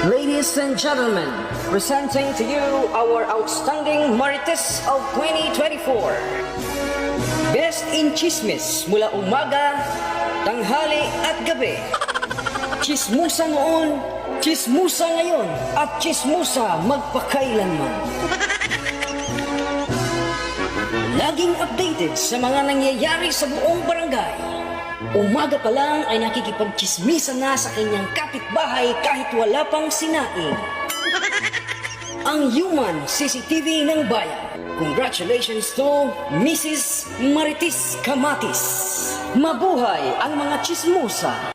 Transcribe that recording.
Ladies and gentlemen, presenting to you our outstanding Marites of 2024. Best in Chismis mula umaga, tanghali at gabi. Chismusa noon, chismusa ngayon, at chismusa magpakailanman. Laging updated sa mga nangyayari sa buong barangay. Umaga pa lang ay nakikipagchismisa na sa kanyang kapitbahay kahit wala pang sinaing. Ang human CCTV ng bayan. Congratulations to Mrs. Marites Kamatis. Mabuhay ang mga chismosa.